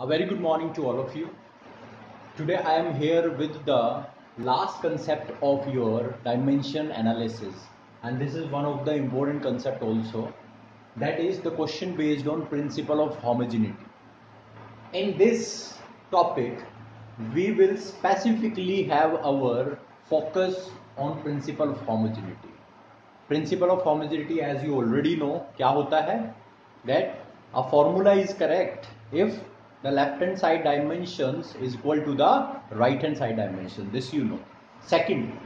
A very good morning to all of you. Today I am here with the last concept of your dimension analysis, and this is one of the important concept also, that is the question based on principle of homogeneity. In this topic we will specifically have our focus on principle of homogeneity. Principle of homogeneity, as you already know, क्या होता है? That a formula is correct if the left hand side dimensions is equal to the right hand side dimension. This you know. Second,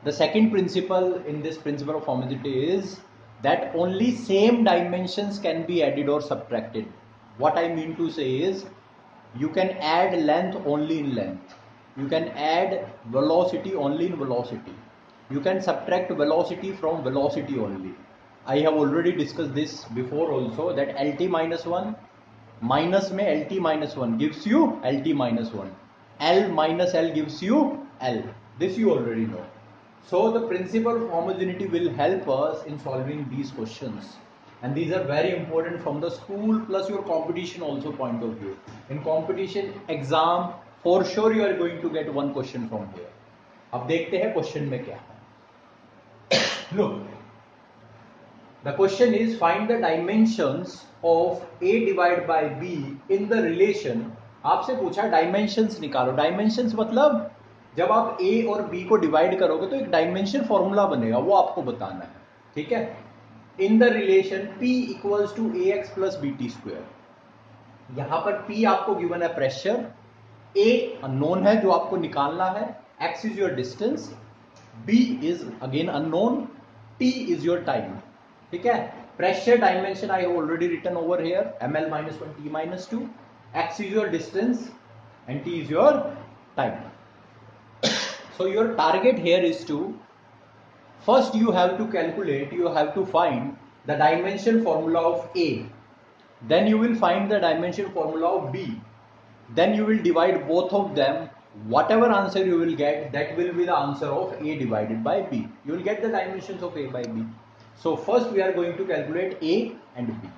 the second principle in this principle of homogeneity is that only same dimensions can be added or subtracted. What I mean to say is, you can add length only in length, you can add velocity only in velocity, you can subtract velocity from velocity only. I have already discussed this before also, that LT minus 1 minus में LT minus 1 gives you LT minus 1, L minus L gives you L. This you already know. So the principle of homogeneity will help us in solving these questions, and these are very important from the school plus your competition also point of view. In competition exam for sure you are going to get one question from here. अब देखते हैं question में क्या है. Look, the question is find the dimensions of A divided by B in the relation. आपसे पूछा dimensions निकालो. Dimensions मतलब जब आप A और B को डिवाइड करोगे तो एक डायमेंशन फॉर्मूला बनेगा, वो आपको बताना है. ठीक है. In the relation P equals to AX plus BT square. यहां पर P आपको गिवन है प्रेशर, A अननोन है जो आपको निकालना है, X is your distance, B is again unknown, T is your time. ठीक है. Pressure dimension I have already written over here, ml minus 1 t minus 2, X is your distance and T is your time. So your target here is to, first you have to calculate, you have to find the dimension formula of A, then you will find the dimension formula of B, then you will divide both of them. Whatever answer you will get, that will be the answer of A divided by B. You will get the dimensions of A by B. So first we are going to calculate A and B.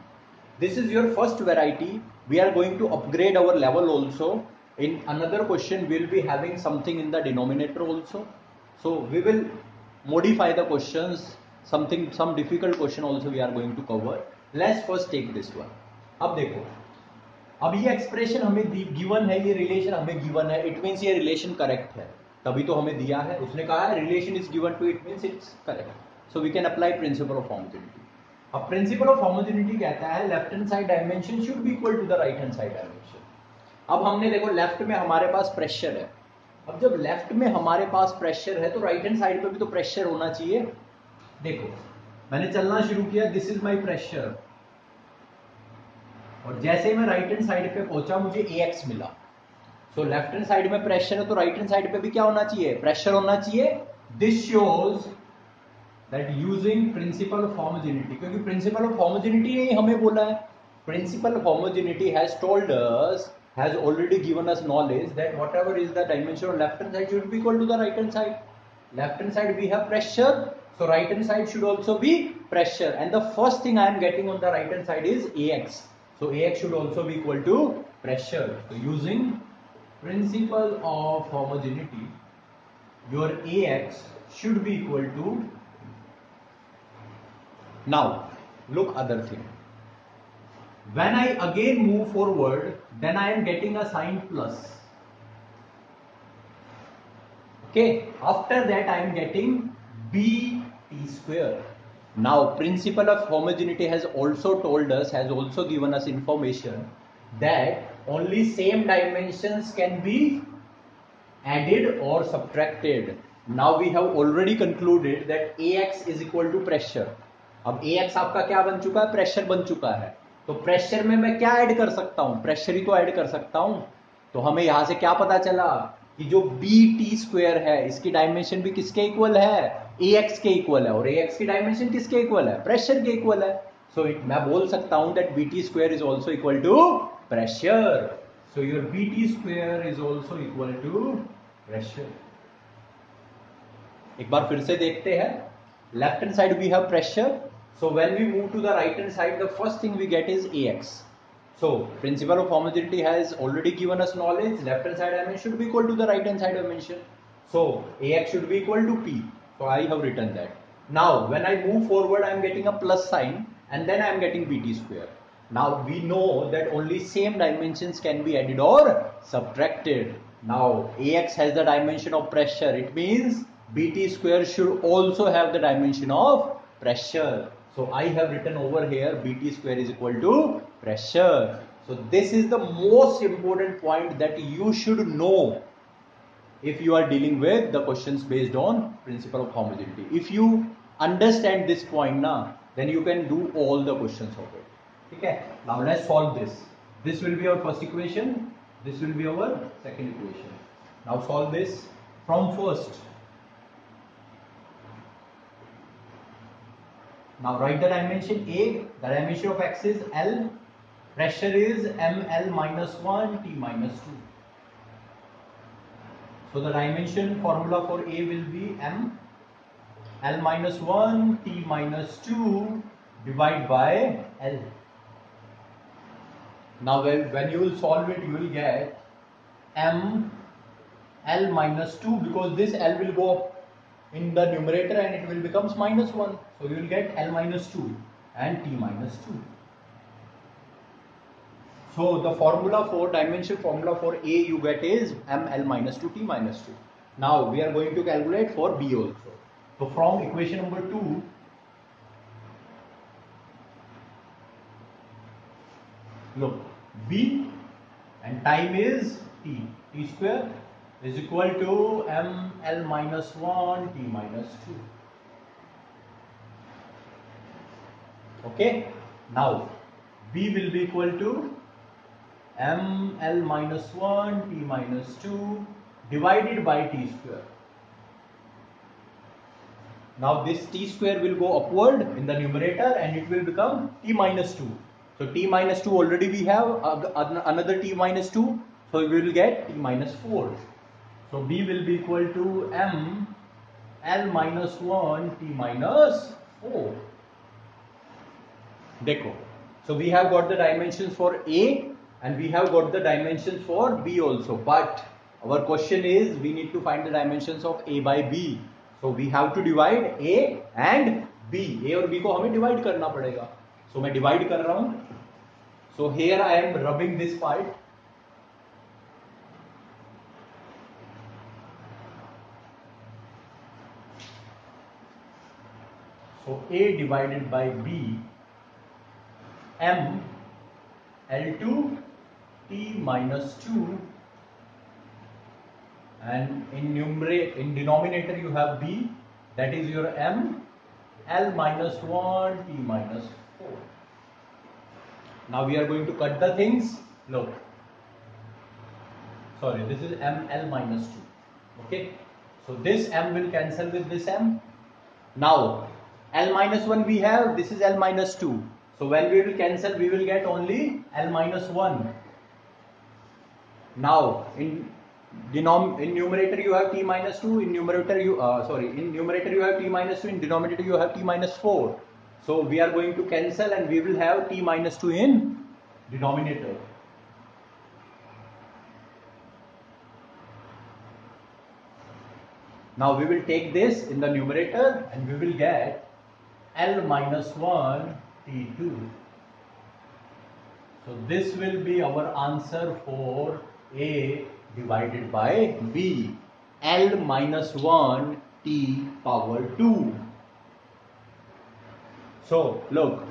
This is your first variety. We are going to upgrade our level also. In another question we will be having something in the denominator also. So we will modify the questions, some difficult question also we are going to cover. Let's first take this one. अब देखो, अब ये expression हमें given है, ये relation हमें given है, it means ये रिलेशन करेक्ट है, तभी तो हमें दिया है. उसने कहा है relation is given to, it means it's correct. So we can apply principle of homogeneity. अब प्रिंसिपल ऑफ होमोजेनिटी कहता है left hand side dimension should be equal to the right hand side dimension. अब हमने देखो left में हमारे पास pressure है. अब जब लेफ्ट में हमारे पास प्रेशर है तो राइट हैंड साइड पे भी तो प्रेशर होना चाहिए. देखो मैंने चलना शुरू किया, दिस इज माई प्रेशर, और जैसे ही मैं राइट हैंड साइड पे पहुंचा मुझे AX मिला. सो लेफ्ट हैंड साइड में प्रेशर है तो राइट हैंड साइड पे भी क्या होना चाहिए, प्रेशर होना चाहिए. This shows that using principal of homogeneity, क्योंकि प्रिंसिपल ऑफ होमोजेनिटी ने हमें बोला है. Principal of homogeneity has told us, has already given us knowledge that whatever is the dimension of left hand side should be equal to the right hand side. Left hand side we have pressure, so right hand side should also be pressure, and the first thing I am getting on the right hand side is AX. So AX should also be equal to pressure. So using principle of homogeneity, your AX should be equal to, now look other thing, when I again move forward, then I am getting a sign plus. Okay, after that I am getting BT square. Now principle of homogeneity has also told us, has also given us information that only same dimensions can be added or subtracted. Now we have already concluded that AX is equal to pressure. अब AX आपका क्या बन चुका है, pressure बन चुका है. तो प्रेशर में मैं क्या ऐड कर सकता हूं, प्रेशर ही तो ऐड कर सकता हूं. तो हमें यहां से क्या पता चला कि जो BT स्क्वायर है इसकी डायमेंशन भी किसके इक्वल है, AX के इक्वल है, और AX की डायमेंशन किसके इक्वल है, प्रेशर के इक्वल है. सो मैं बोल सकता हूं that BT square is also equal to pressure. So your BT square is also equal to pressure. एक बार फिर से देखते हैं. Left hand side we have pressure, so when we move to the right hand side the first thing we get is AX. So principle of homogeneity has already given us knowledge. Left hand side dimension should be equal to the right hand side dimension. So AX should be equal to P. So I have written that. Now when I move forward, I am getting a plus sign and then I am getting BT square. Now we know that only same dimensions can be added or subtracted. Now AX has the dimension of pressure. It means BT square should also have the dimension of pressure. So I have written over here BT square is equal to pressure. So this is the most important point that you should know if you are dealing with the questions based on principle of homogeneity. If you understand this point now, then you can do all the questions of it. Okay, now let's solve this. This will be our first equation. This will be our second equation. Now solve this from first. Now write the dimension A. The dimension of X is L. Pressure is ML minus 1 T minus 2. So the dimension formula for A will be M L minus 1 T minus 2 divided by L. Now when you will solve it, you will get M L minus 2, because this L will go up in the numerator and it will becomes minus 1. So you will get L minus 2 and T minus 2. So the formula for dimension formula for A you get is ML minus 2 T minus 2. Now we are going to calculate for B also. So from equation number 2, look, B and time is T. T square is equal to ML minus 1 T minus 2. Okay. Now B will be equal to ML minus 1 T minus 2 divided by T square. Now this T square will go upward in the numerator and it will become T minus 2. So T minus 2 already we have another T minus 2. So we will get T minus 4. So B will be equal to M L minus 1 T minus 4. Dekho. So we have got the dimensions for A and we have got the dimensions for B also. But our question is we need to find the dimensions of A by B. So we have to divide A and B. A और B को हमें divide करना पड़ेगा. So मैं divide कर रहा हूँ. So here I am rubbing this part. So A divided by B, M L2 T minus 2, and in denominator you have B, that is your M L minus 1 T minus 4. Now we are going to cut the things. Look, sorry, this is M L minus 2. Okay, so this M will cancel with this M. Now L minus 1 we have, this is L minus 2. So when we will cancel, we will get only L minus 1. Now in numerator you have T minus 2, in numerator you have T minus 2, in denominator you have T minus 4. So we are going to cancel and we will have T minus 2 in denominator. Now we will take this in the numerator and we will get L minus 1 T2. So this will be our answer for A divided by B, L minus 1 T power 2. So look,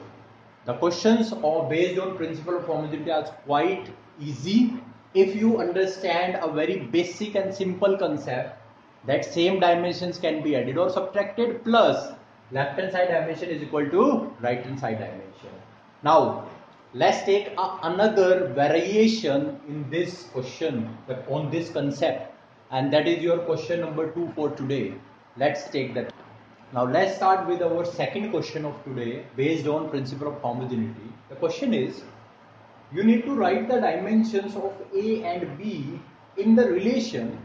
the questions are based on principle of homogeneity are quite easy if you understand a very basic and simple concept that same dimensions can be added or subtracted, plus left hand side dimension is equal to right hand side dimension. Now let's take another variation in this question on this concept, and that is your question number 2 for today. Let's take that. Now let's start with our second question of today based on principle of homogeneity. The question is, you need to write the dimensions of A and B in the relation.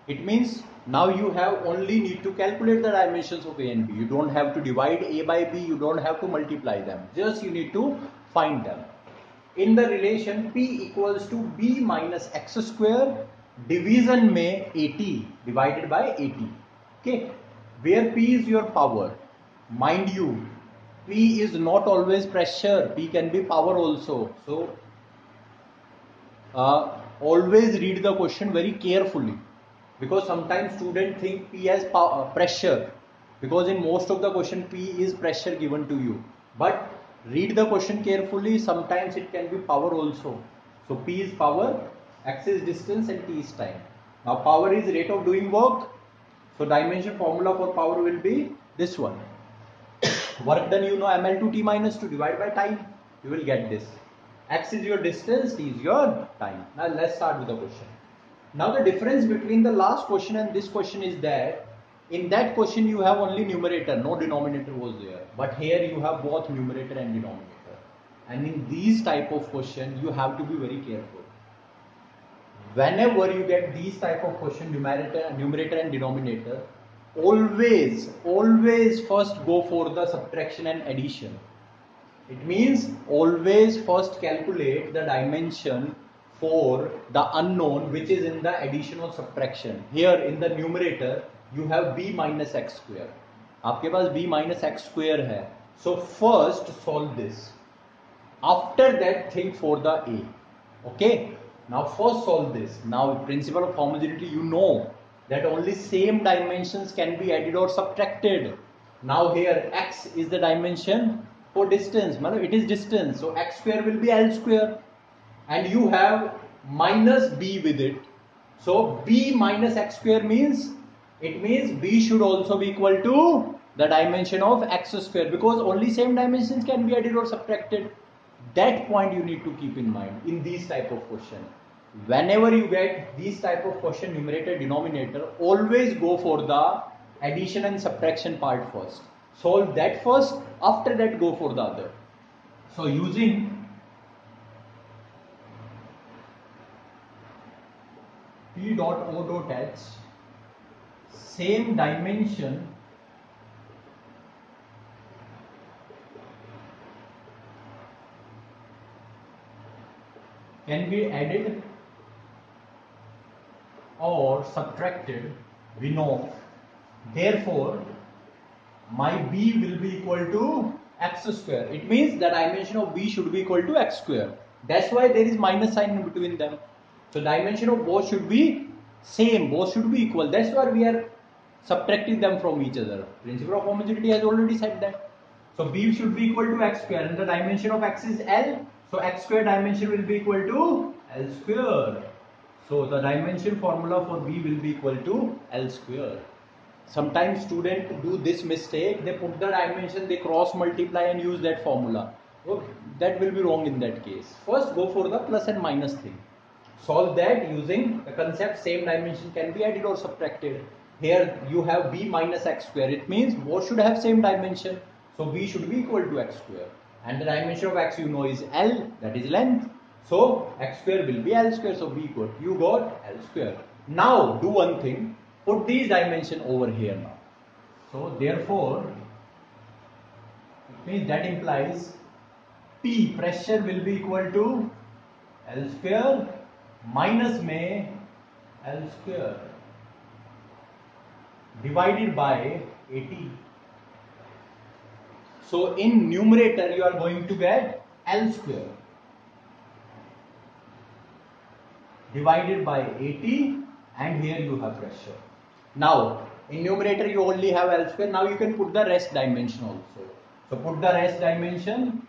It means now you have only need to calculate the dimensions of A and B. You don't have to divide A by B, you don't have to multiply them. Just you need to find them. in the relation P equals to B minus x square division में 80 divided by 80. Okay, where P is your power. Mind you, P is not always pressure. P can be power also. So always read the question very carefully, because sometimes students think P as pressure, because in most of the question P is pressure given to you, but read the question carefully. Sometimes it can be power also. So P is power, x is distance, and T is time. Now power is rate of doing work, so dimension formula for power will be this one. Work done, you know, ml to T minus 2 divided by time, you will get this. X is your distance, T is your time. Now let's start with the question. Now the difference between the last question and this question is that in that question you have only numerator, no denominator was there. But here you have both numerator and denominator. And in these type of question you have to be very careful. Whenever you get these type of question, numerator and denominator, always first go for the subtraction and addition. It means always first calculate the dimension for the unknown which is in the addition or subtraction. Here in the numerator you have b minus x square. आपके पास b minus x square है. So first solve this. After that think for the a. Okay. Now first solve this. Now principle of homogeneity, you know that only same dimensions can be added or subtracted. Now here x is the dimension for distance, it is distance, so x square will be L square, and you have minus b with it, so b minus x square means, it means b should also be equal to the dimension of x square, because only same dimensions can be added or subtracted. That point you need to keep in mind in these type of question. Whenever you get these type of question, numerator, denominator, always go for the addition and subtraction part first. Solve that first, after that go for the other. So using P dot O dot H, same dimension can be added or subtracted, we know. Therefore my b will be equal to x square. It means the dimension of b should be equal to x square. That's why there is minus sign in between them. So dimension of both should be same, both should be equal. That's why we are subtracting them from each other. Principle of homogeneity has already said that. So b should be equal to x square, and the dimension of x is L. So x square dimension will be equal to L square. So the dimension formula for b will be equal to L square. Sometimes students do this mistake, they put the dimension, they cross multiply and use that formula. Okay, that will be wrong in that case. First go for the plus and minus thing. Solve that using the concept same dimension can be added or subtracted. Here you have b minus x square. It means both should have same dimension. So b should be equal to x square. And the dimension of x you know is L, that is length. So x square will be L square. So you got L square. Now do one thing. Put these dimension over here now. So therefore, it means that implies P pressure will be equal to L square minus में L square divided by 80. So in numerator you are going to get L square divided by 80, and here you have pressure. Now in numerator you only have L square. Now you can put the rest dimension also. So put the rest dimension.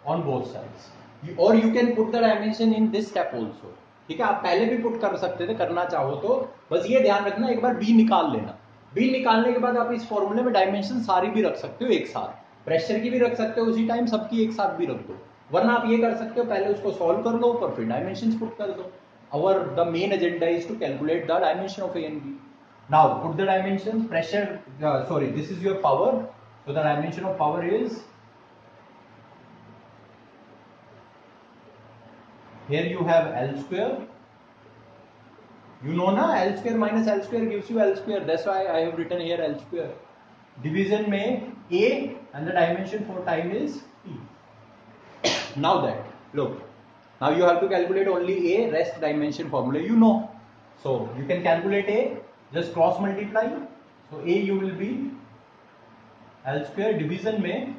On both sides, or you can put the dimension in this step also. ठीक है, आप पहले भी put कर सकते थे, करना चाहो तो बस ये ध्यान रखना, एक बार b निकाल लेना. b निकालने के बाद आप इस फॉर्मूले में डायमेंशन सारी भी रख सकते हो एक साथ, प्रेशर की भी रख सकते हो उसी टाइम, सबकी एक साथ भी रख दो. वरना आप ये कर सकते हो, पहले उसको सॉल्व कर लो पर फिर डायमेंशंस पुट कर दो. Our the main agenda is to calculate the dimension of A and B. Now put the dimensions. Pressure, sorry, this is your power. So the dimension of power is, here you have L square You know na, L square minus L square gives you L square. That's why I have written here L square. Division में A and the dimension for time is T. Now that, look, now you have to calculate only A, rest dimension formula you know. So you can calculate A, just cross multiply. So A you will be L square division में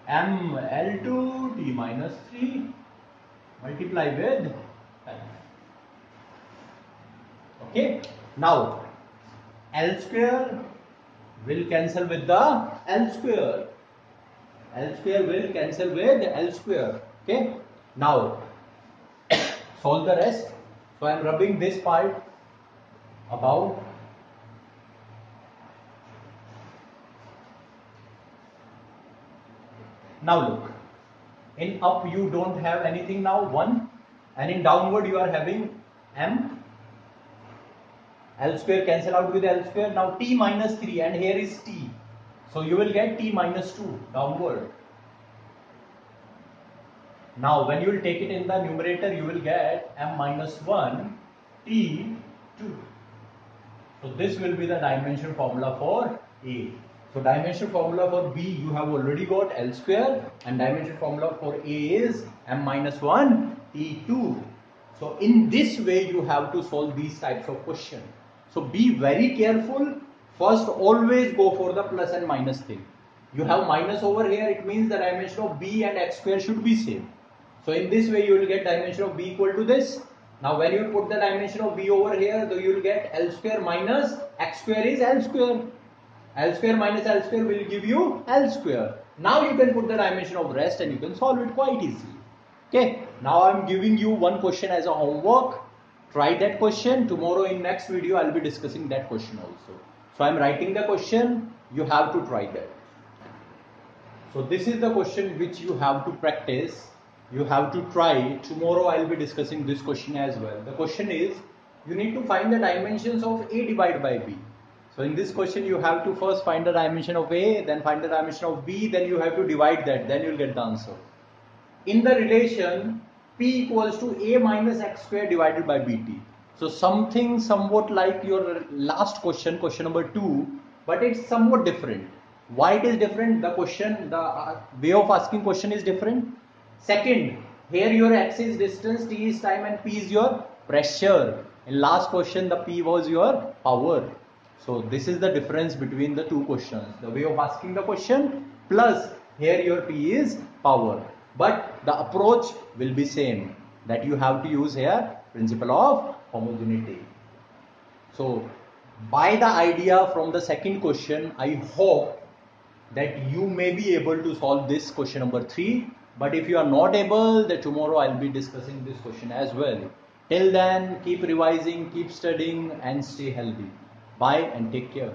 M L2 T minus 3 multiply with time. Okay, now L square will cancel with the L square. L square will cancel with L square. Okay, now solve the rest. So I am rubbing this part about. Now look, in up you don't have anything now 1, and in downward you are having M. L square cancel out with L square. Now T minus 3 and here is T. So you will get T minus 2 downward. Now when you will take it in the numerator, you will get M minus 1 T 2. So this will be the dimension formula for A. So dimension formula for B you have already got L square, and dimension formula for A is M minus 1 T2. So in this way you have to solve these types of questions. So be very careful. First always go for the plus and minus thing. You have minus over here, it means the dimension of B and X square should be same. So in this way you will get dimension of B equal to this. Now when you put the dimension of B over here, so you will get L square minus X square is L square. L square minus L square will give you L square. Now you can put the dimension of rest and you can solve it quite easily. Okay, now I am giving you one question as a homework. Try that question. Tomorrow in next video I will be discussing that question also. So I am writing the question, you have to try that. So this is the question which you have to practice. You have to try. Tomorrow I will be discussing this question as well. The question is, you need to find the dimensions of A divided by B. So in this question you have to first find the dimension of A, then find the dimension of B, then you have to divide that, then you will get the answer. In the relation P equals to A minus X square divided by BT. So something somewhat like your last question, question number 2, but it's somewhat different. Why it is different? The question, the way of asking question is different. Second, here your X is distance, T is time, and P is your pressure. In last question the P was your power. So this is the difference between the two questions. The way of asking the question plus here your P is power. But the approach will be same, that you have to use here principle of homogeneity. So by the idea from the second question, I hope that you may be able to solve this question number 3. But if you are not able, then tomorrow I will be discussing this question as well. Till then, keep revising, keep studying and stay healthy. Bye and take care.